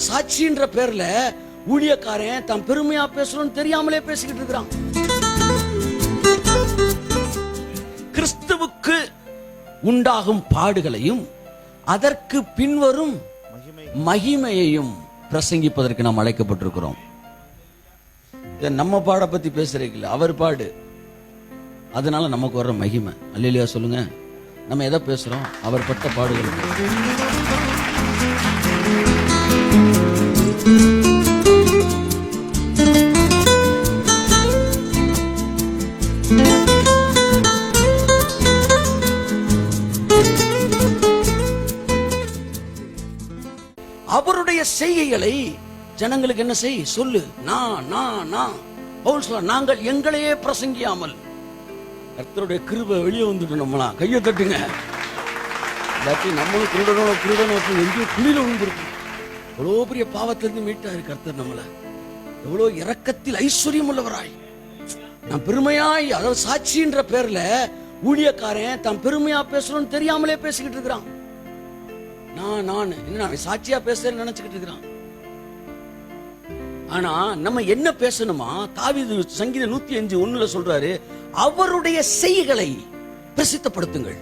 சாட்சின்ற பேர்ல ஊழியக்காரன் தான் பெருமையா பேசணும்னு தெரியாமலே பேசிக்கிட்டு இருக்கிறான். கிறிஸ்துவுக்கு உண்டாகும் பாடுகளையும் அதற்கு பின்வரும் மகிமையையும் பிரசங்கிப்பதற்கு நாம் அழைக்கப்பட்டிருக்கிறோம். நம்ம பாட பத்தி பேசுறீங்களா, அவர் பாடு, அதனால நமக்கு வர்ற மகிமை. அல்லேலூயா சொல்லுங்க. நம்ம எதை பேசுறோம்? அவர் பட்ட பாடுகள். அவருடைய செய்கைகளை ஜனங்களுக்கு என்ன செய் சொல்லு. நாங்கள் எங்களையே பிரசங்கியாமல். கர்த்தருடைய கிருபை வெளியே வந்துட்டு நம்மளா கையை தட்டுங்க. நம்மளும் திருடனும் எங்கேயோ குளிர விழுந்திருக்கு. எவ்வளவு பெரிய பாவத்திலிருந்து மீட்டாரு கர்த்தர் நம்மள. எவ்வளவு இரக்கத்தில் ஐஸ்வர்யம் உள்ளவராய். நான் பெருமையாய், அதாவது சாட்சின்ற பேர்ல ஊழியக்காரன் தான் பெருமையா பேசணும்னு தெரியாமலே பேசிக்கிட்டு இருக்கிறான். நான் சாட்சியா பேசுறேன்னு நினைச்சுக்கிட்டு இருக்கிறான். ஆனா நம்ம என்ன பேசணுமா? தாவீது சங்கீதம் 105:1 சொல்றாரு, அவருடைய செய்கைகளை பிரசித்தப்படுத்துங்கள்.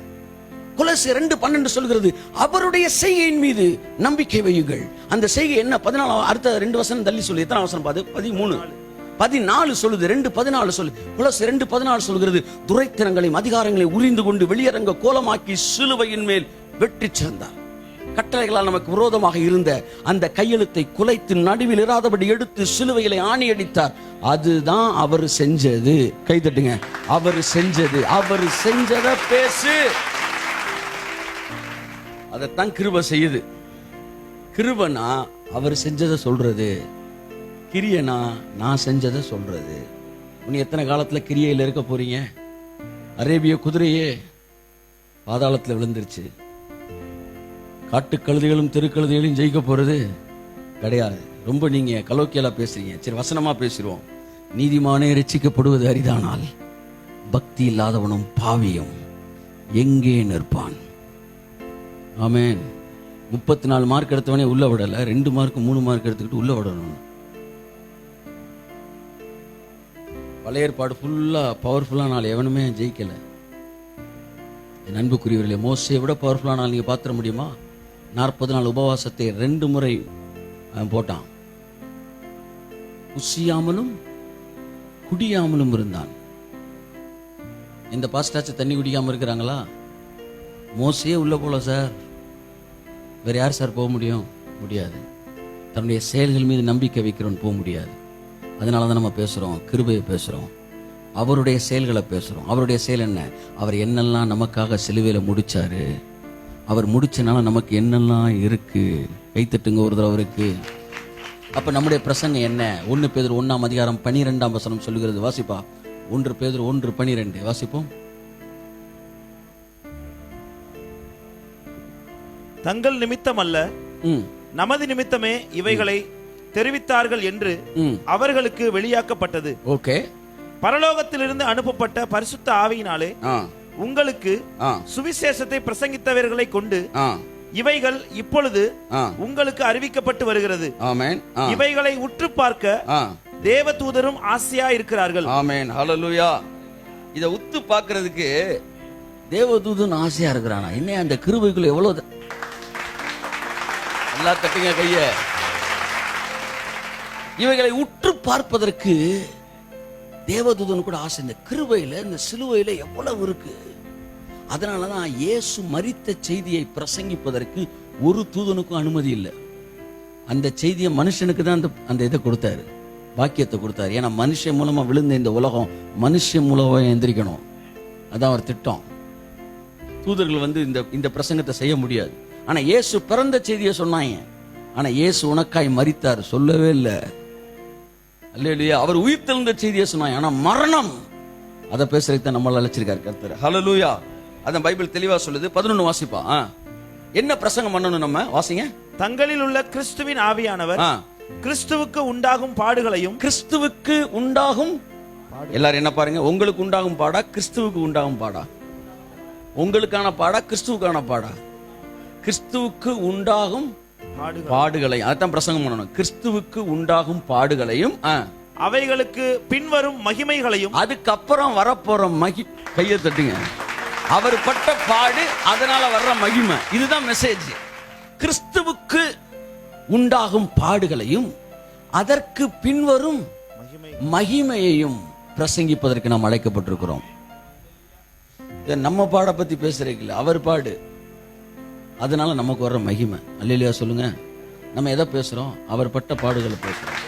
கொலோசியர் 2:12 சொல்கிறது, அவருடைய செய்கையின் மீது நம்பிக்கை வையுங்கள். அந்த செய்கை என்ன? 14 அடுத்த 2 வசனம் தள்ளி சொல்லு. எத்தனை வசனம் பாது? 14 சொல்லுது. 2:14 சொல்லு. கொலோசியர் 2:14 சொல்கிறது, துரைத்தனங்களையும் அதிகாரங்களையும் உரிந்து கொண்டு வெளியரங்க கோலமாக்கி சிலுவையின் மேல் வெற்றி சிறந்தார். கட்டளைகளால் நமக்கு விரோதமாக இருந்த அந்த கையெழுத்தை குலைத்து நடுவில் இராதபடி எடுத்து சிலுவையிலே ஆணியடித்தார். அதுதான் அவர் செஞ்சது. கைதட்டுங்க. அவர் செஞ்சது. அவர் செஞ்சத பேசு. அதத்தான் கிருபை செய்யுது. கிருபைனா அவர் செஞ்சதை சொல்றது, கிரியனா நான் செஞ்சதை சொல்றது. நீ எத்தனை காலத்துல கிரியையில் இருக்க போறீங்க? அரேபிய குதிரையே பாதாளத்துல விழுந்துருச்சு. காட்டு கழுதைகளும் தெருக்கழுதைகளையும் ஜெயிக்க போறது கிடையாது. ரொம்ப நீங்க கலோக்கியலா பேசுறீங்க. சரி, வசனமா பேசிடுவோம். நீதிமானே ரட்சிக்கப்படுவது அரிதானால் பக்தி இல்லாதவனும் பாவியும் எங்கே நிற்பான்? ஆமென். 34 மார்க் எடுத்தவனே உள்ள விடல, 2 மார்க் 3 மார்க் எடுத்துக்கிட்டு உள்ள விடணும். பழைய ஏற்பாடு ஃபுல்லா பவர்ஃபுல்லா நாள் எவனுமே ஜெயிக்கல. என் அன்புக்குரியவர்களே, மோசையை விட பவர்ஃபுல்லா நாள் நீங்க பாத்திர முடியுமா? 40 நாள் உபவாசத்தை 2 முறை போட்டான். குசியாமலும் குடியாமலும் இருந்தான். இந்த பாஸ்டாச்சு தண்ணி குடிக்காம இருக்கிறாங்களா? மோசையே உள்ள போல சார். வேற யார் சார் போக முடியும்? முடியாது. தன்னுடைய செயல்கள் மீது நம்பிக்கை வைக்கிறோன்னு போக முடியாது. அதனாலதான் நம்ம பேசுறோம், கிருபையை பேசுறோம், அவருடைய செயல்களை பேசுறோம். அவருடைய செயல் என்ன? அவர் என்னெல்லாம் நமக்காக சிலுவையில முடிச்சாரு, அவர் முடிச்சனால நமக்கு என்னெல்லாம் இருக்கு. கைத்தட்டுங்க ஒரு தடவை அவருக்கு. அப்ப நம்முடைய பிரசங்கம் என்ன? 1 பேதுரு 1:12 சொல்லுகிறது. வாசிப்பா. 1 பேதுரு 1:12 வாசிப்போம். தங்கள் நிமித்தம் அல்ல, நமது நிமித்தமே இவைகளை தெரிவித்தார்கள் என்று அவர்களுக்கு வெளியாக்கப்பட்டது. ஓகே. பரலோகத்திலிருந்து அனுப்பப்பட்ட பரிசுத்த ஆவியினாலே உங்களுக்கு சுவிசேஷத்தை பிரசங்கித்தவர்களை கொண்டு இவைகள் இப்பொழுது உங்களுக்கு அறிவிக்கப்பட்டு வருகிறது. ஆமென். இவைகளை உற்று பார்க்க தேவதூதரும் ஆசையா இருக்கிறார்கள். ஆமென். ஹல்லேலூயா. இத உத்து பார்க்கிறதுக்கு தேவதூதன் ஆசையா இருக்கிறானா? என்ன அந்த கிருபைக்குள்ள எவ்வளவு நல்லா தட்டுங்க கைய. இவைகளை உற்று பார்ப்பதற்கு தேவதூதன் கூட ஆசை. இந்த கிருபையில, இந்த சிலுவையில எவ்வளவு இருக்கு. அதனாலதான் இயேசு மரித்த செய்தியை பிரசங்கிப்பதற்கு ஒரு தூதனுக்கும் அனுமதி இல்லை. அந்த செய்தியை மனுஷனுக்கு தான் அந்த இதை கொடுத்தாரு, பாக்கியத்தை கொடுத்தாரு. ஏன்னா மனுஷன் மூலமா விழுந்த இந்த உலகம் மனுஷன் மூலமா எந்திரிக்கணும். அதான் அவர் திட்டம். தூதர்கள் இந்த பிரசங்கத்தை செய்ய முடியாது. ஆனா இயேசு பிறந்த செய்தியை சொன்னாங்க. ஆனா இயேசு உனக்காய் மரித்தார் சொல்லவே இல்லை. அல்லேலூயா. அவர் உயிர் தெழுந்த செய்தியை சொன்னாங்க. ஆனா மரணம் அதை பேசுறதுக்கு தான் நம்மள அழைச்சிருக்காரு கர்த்தர். ஹல்லேலூயா. அதான் பைபிள் தெளிவா சொல்லுது. 11 வாசிப்பா. என்ன பிரசங்கம் பண்ணணும் நம்ம? வாசிங்க. தங்களில் உள்ள கிறிஸ்துவின் ஆவியானவர் கிறிஸ்துவுக்கு உண்டாகும் பாடுகளையும் கிறிஸ்துவுக்கு உண்டாகும் எல்லாரும் என்ன பாருங்க, உங்களுக்கு உண்டாகும் பாடா கிறிஸ்துவுக்கு உண்டாகும் பாடா? உங்களுக்கான பாடா கிறிஸ்துவுக்கான பாடா? கிறிஸ்துவுக்கு உண்டாகும் பாடுகளையும், அதான் பிரசங்கம் பண்ணணும். கிறிஸ்துவுக்கு உண்டாகும் பாடுகளையும் அவைகளுக்கு பின்வரும் மகிமைகளையும். அதுக்கப்புறம் வரப்போற கையை தட்டுங்க. அவர் பட்ட பாடு, அதனால வர்ற மகிமை, இதுதான் மெசேஜ். கிறிஸ்துவுக்கு உண்டாகும் பாடுகளையும் அதற்கு பின்வரும் மகிமையையும் பிரசங்கிப்பதற்கு நாம் அழைக்கப்பட்டிருக்கிறோம். நம்ம பாட பத்தி பேசுறீங்களா? அவர் பாடு, அதனால நமக்கு வர்ற மகிமை. அல்லேலூயா சொல்லுங்க. நம்ம எதை பேசுறோம்? அவர் பட்ட பாடுகளை பேசுறோம்.